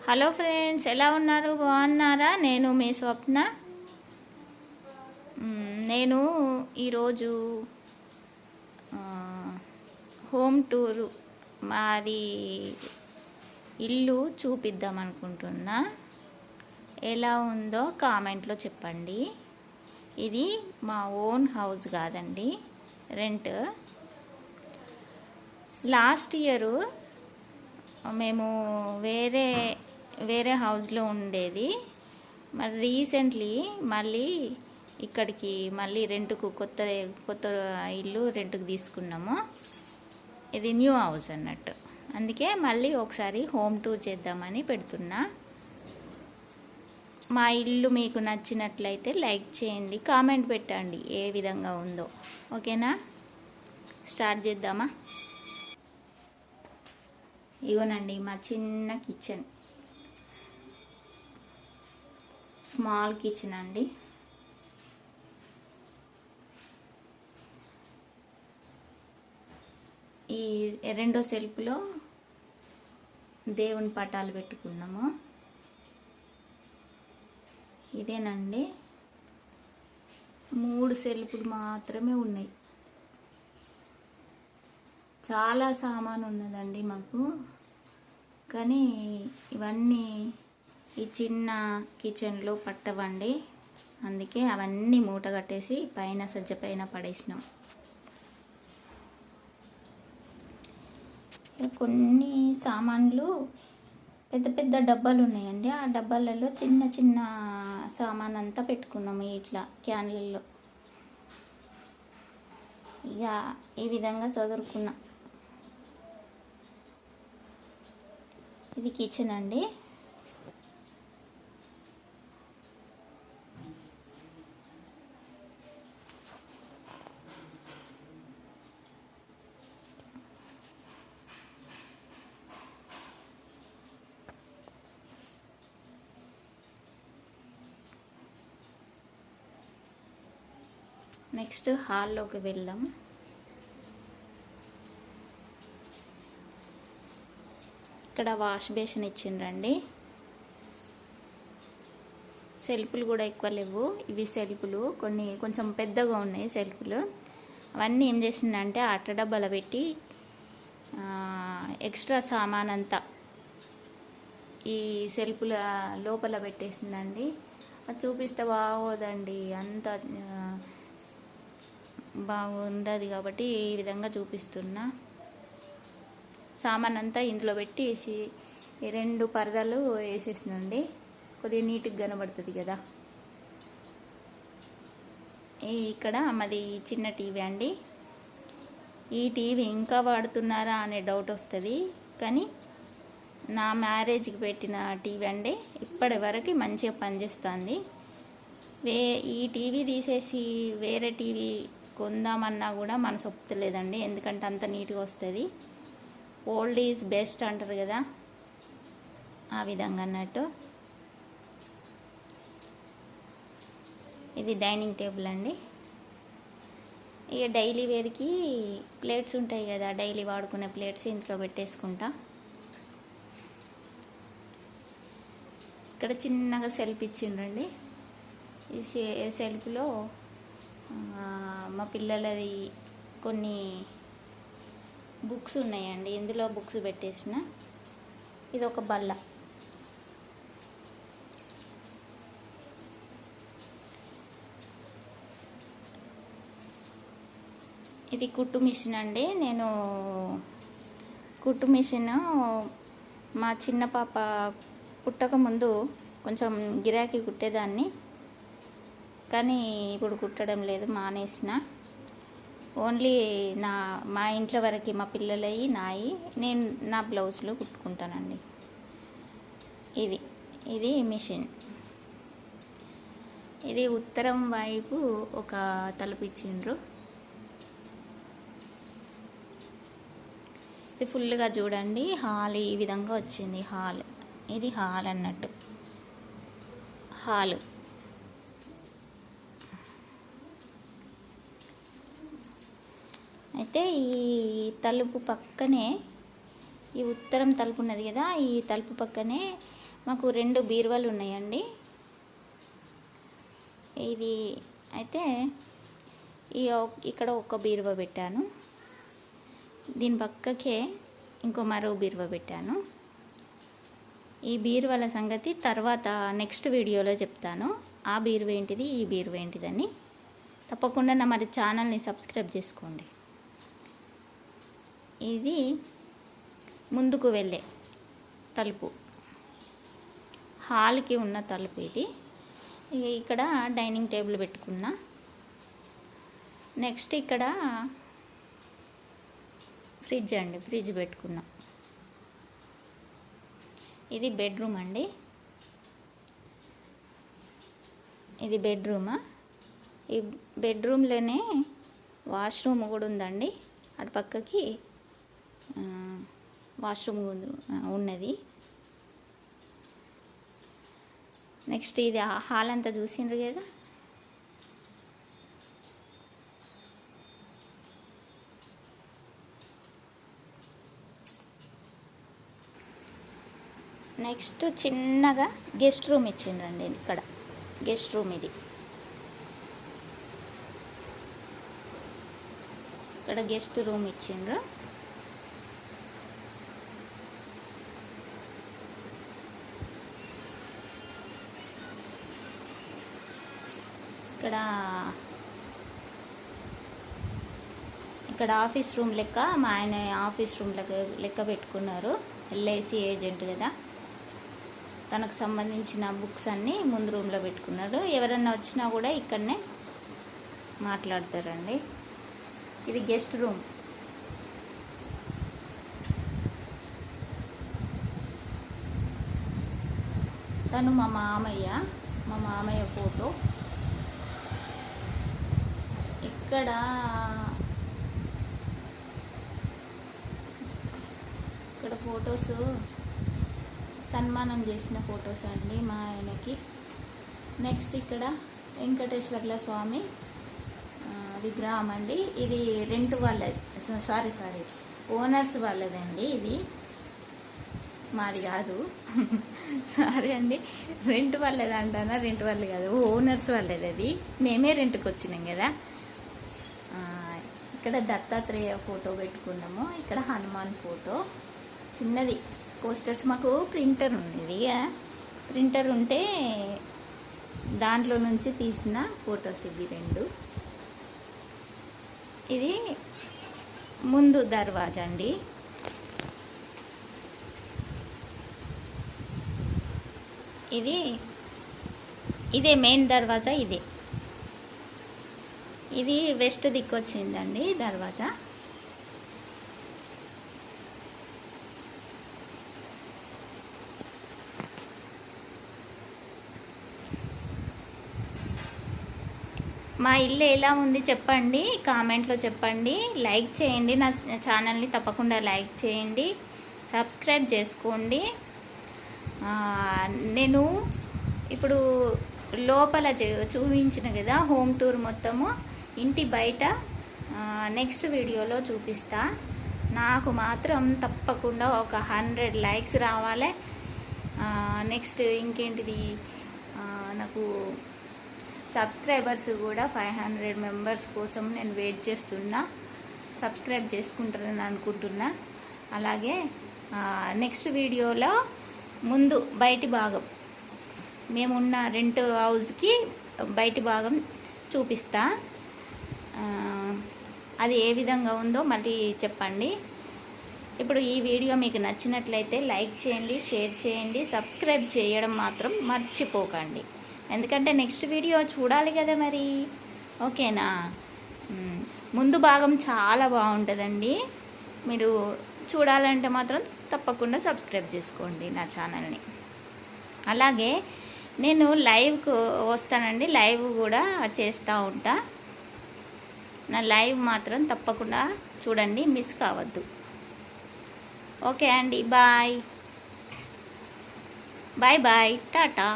Hello friends, ఎలా ఉన్నారు? బాగున్నారా? నేను మీ స్వప్న. నేను ఈరోజు హోమ్ టూరు మాది ఇల్లు చూపిద్దాం అనుకుంటున్నా. ఎలా ఉందో కామెంట్లో చెప్పండి. ఇది మా ఓన్ హౌస్ కాదండి, రెంట్. లాస్ట్ ఇయరు మేము వేరే హౌస్లో ఉండేది. మరి రీసెంట్లీ మళ్ళీ ఇక్కడికి రెంట్కు కొత్త ఇల్లు రెంట్కి తీసుకున్నాము. ఇది న్యూ హౌస్ అన్నట్టు. అందుకే మళ్ళీ ఒకసారి హోమ్ టూర్ చేద్దామని పెడుతున్నా. మా ఇల్లు మీకు నచ్చినట్లయితే లైక్ చేయండి, కామెంట్ పెట్టండి ఏ విధంగా ఉందో. ఓకేనా? స్టార్ట్ చేద్దామా? ఇగోనండి మా చిన్న కిచెన్, స్మాల్ కిచెన్ అండి. ఈ రెండో సెల్ఫ్లో దేవుని పటాలు పెట్టుకున్నాము. ఇదేనండి, 3 సెల్ఫ్లు మాత్రమే ఉన్నాయి. చాలా సామాను ఉన్నదండి మాకు. కానీ ఇవన్నీ ఈ చిన్న కిచెన్లో పట్టవండి. అందుకే అవన్నీ మూట కట్టేసి పైన సజ్జ పైన పడేసినాం. కొన్ని సామాన్లు పెద్ద పెద్ద డబ్బాలు ఉన్నాయండి. ఆ డబ్బాలలో చిన్న చిన్న సామాన్ అంతా పెట్టుకున్నాము ఇట్లా క్యాన్లలో. ఇక ఈ విధంగా చదువుకున్నా. ఇది కిచెన్ అండి. నెక్స్ట్ హాల్లోకి వెళ్దాం. ఇక్కడ వాష్ బేసిన్ ఇచ్చిండ్రండి. సెల్ఫ్లు కూడా ఎక్కువ లేవు. ఇవి సెల్ఫ్లు కొంచెం పెద్దగా ఉన్నాయి సెల్ఫ్లు. అవన్నీ ఏం చేసిందంటే అట్ట డబ్బాలో పెట్టి ఎక్స్ట్రా సామాన్ అంతా ఈ సెల్ఫ్ల లోపల పెట్టేసిందండి. అది చూపిస్తే బాగోదండి, అంత బాగుండదు కాబట్టి ఈ విధంగా చూపిస్తున్నా. సామాన్ అంతా ఇందులో పెట్టేసి 2 పరదాలు వేసేసినండి. కొద్దిగా నీట్గా కనబడుతుంది కదా. ఇక్కడ మాది చిన్న టీవీ అండి. ఈ టీవీ ఇంకా వాడుతున్నారా అనే డౌట్ వస్తుంది, కానీ నా మ్యారేజ్కి పెట్టిన టీవీ అండి. ఇప్పటి వరకు మంచిగా పనిచేస్తుంది. ఈ టీవీ తీసేసి వేరే టీవీ కొందామన్నా కూడా మనసు ఒప్పుతలేదండి, ఎందుకంటే అంత నీట్గా వస్తుంది. ఓల్డ్ ఈజ్ బెస్ట్ అంటారు కదా, ఆ విధంగా అన్నట్టు. ఇది డైనింగ్ టేబుల్ అండి. ఇక డైలీ వేర్కి ప్లేట్స్ ఉంటాయి కదా, డైలీ వాడుకునే ప్లేట్స్ ఇంట్లో పెట్టేసుకుంటా. ఇక్కడ చిన్నగా సెల్ఫ్ ఇచ్చిండ్రండి. ఈ సెల్ఫ్లో మా పిల్లలది కొన్ని బుక్స్ ఉన్నాయండి, ఇందులో బుక్స్ పెట్టేసిన. ఇది ఒక బల్ల. ఇది కుట్టు మిషన్ అండి. నేను కుట్టు మిషన్ మా చిన్న పాప పుట్టక ముందు కొంచెం గిరాకీ కుట్టేదాన్ని, కానీ ఇప్పుడు కుట్టడం లేదు, మానేసిన. ఓన్లీ మా ఇంట్లో వరకు, మా పిల్లలవి నాయి, నేను నా బ్లౌజులు కుట్టుకుంటానండి. ఇది మిషన్. ఇది ఉత్తరం వైపు ఒక తలుపు ఇచ్చిండ్రు. ఇది ఫుల్గా చూడండి. హాల్ ఈ విధంగా వచ్చింది. ఇది హాల్ అన్నట్టు. హాలు అయితే ఈ తలుపు పక్కనే ఈ ఉత్తరం తలుపు ఉన్నది కదా, ఈ తలుపు పక్కనే మాకు 2 బీరువాలు ఉన్నాయండి. ఇది అయితే ఇక్కడ ఒక బీరువా పెట్టాను, దీని పక్కకే మరో బీరువా పెట్టాను. ఈ బీరువాల సంగతి తర్వాత నెక్స్ట్ వీడియోలో చెప్తాను. ఆ బీరువా ఏంటిది, ఈ బీరువా ఏంటిదని. తప్పకుండా నా మరి ఛానల్ని సబ్స్క్రైబ్ చేసుకోండి. ఇది ముందుకు వెళ్ళే తలుపు, హాల్కి ఉన్న తలుపు ఇది. ఇక్కడ డైనింగ్ టేబుల్ పెట్టుకున్నా. నెక్స్ట్ ఇక్కడ ఫ్రిడ్జ్ పెట్టుకున్నా. ఇది బెడ్రూమ్ అండి. ఇది బెడ్రూమా? ఈ బెడ్రూమ్లోనే వాష్రూమ్ కూడా ఉందండి. అటు పక్కకి వాష్రూమ్ ఉన్నది. నెక్స్ట్ ఇది హాల్ అంతా చూసిండ్రు కదా. నెక్స్ట్ చిన్నగా గెస్ట్ రూమ్ ఇచ్చిండ్రండి. ఇక్కడ గెస్ట్ రూమ్ ఇది. ఇక్కడ గెస్ట్ రూమ్ ఇచ్చిండ్రు. ఇక్కడ ఆఫీస్ రూమ్ లెక్క, మా ఆయన ఆఫీస్ రూమ్ లెక్క పెట్టుకున్నారు. ఎల్ఐసి ఏజెంట్ కదా, తనకు సంబంధించిన బుక్స్ అన్నీ ముందు రూమ్లో పెట్టుకున్నాడు. ఎవరన్నా వచ్చినా కూడా ఇక్కడనే మాట్లాడతారండి. ఇది గెస్ట్ రూమ్. తను మా మామయ్య ఫోటో. ఇక్కడ ఫొటోస్ సన్మానం చేసిన ఫొటోస్ అండి మా ఆయనకి. నెక్స్ట్ ఇక్కడ వెంకటేశ్వర్ల స్వామి విగ్రహం అండి. ఇది రెంట్ వాళ్ళది, సారీ ఓనర్స్ వాళ్ళదండి. ఇది మాది కాదు, సారీ అండి. రెంట్ వాళ్ళది అంటానా, రెంట్ వాళ్ళు కాదు, ఓనర్స్ వాళ్ళది. అది మేమే రెంట్కి వచ్చినాం కదా. ఇక్కడ దత్తాత్రేయ ఫోటో పెట్టుకున్నాము. ఇక్కడ హనుమాన్ ఫోటో చిన్నది. పోస్టర్స్ మాకు ప్రింటర్ ఉంది. ప్రింటర్ ఉంటే దాంట్లో నుంచి తీసిన ఫొటోస్ ఇవి 2. ఇది ముందు దర్వాజా అండి. ఇదే మెయిన్ దర్వాజా. ఇది వెస్ట్ దిక్కు వచ్చిందండి దర్వాజా. మా ఇల్లు ఎలా ఉంది చెప్పండి, కామెంట్లో చెప్పండి. లైక్ చేయండి, నా ఛానల్ని తప్పకుండా లైక్ చేయండి, సబ్స్క్రైబ్ చేసుకోండి. నేను ఇప్పుడు లోపల చూపించిన కదా హోమ్ టూర్ మొత్తము, ఇంటి బయట నెక్స్ట్ వీడియోలో చూపిస్తా. నాకు మాత్రం తప్పకుండా ఒక 100 లైక్స్ రావాలి. నెక్స్ట్ ఇంకేంటిది, నాకు సబ్స్క్రైబర్స్ కూడా 500 మెంబర్స్ కోసం నేను వెయిట్ చేస్తున్నా. సబ్స్క్రైబ్ చేసుకుంటారని అనుకుంటున్నా. అలాగే నెక్స్ట్ వీడియోలో ముందు బయటి భాగం, మేమున్న రెంట్ హౌస్కి బయటి భాగం చూపిస్తా. అది ఏ విధంగా ఉందో మళ్ళీ చెప్పండి. ఇప్పుడు ఈ వీడియో మీకు నచ్చినట్లయితే లైక్ చేయండి, షేర్ చేయండి, సబ్స్క్రైబ్ చేయడం మాత్రం మర్చిపోకండి. ఎందుకంటే నెక్స్ట్ వీడియో చూడాలి కదా మరి. ఓకేనా? ముందు భాగం చాలా బాగుంటుందండి. మీరు చూడాలంటే మాత్రం తప్పకుండా సబ్స్క్రైబ్ చేసుకోండి నా ఛానల్ని. అలాగే నేను లైవ్కు వస్తానండి, లైవ్ కూడా చేస్తూ ఉంటా. నా లైవ్ మాత్రం తప్పకుండా చూడండి, మిస్ కావద్దు. ఓకే అండి, బాయ్ బాయ్, టాటా.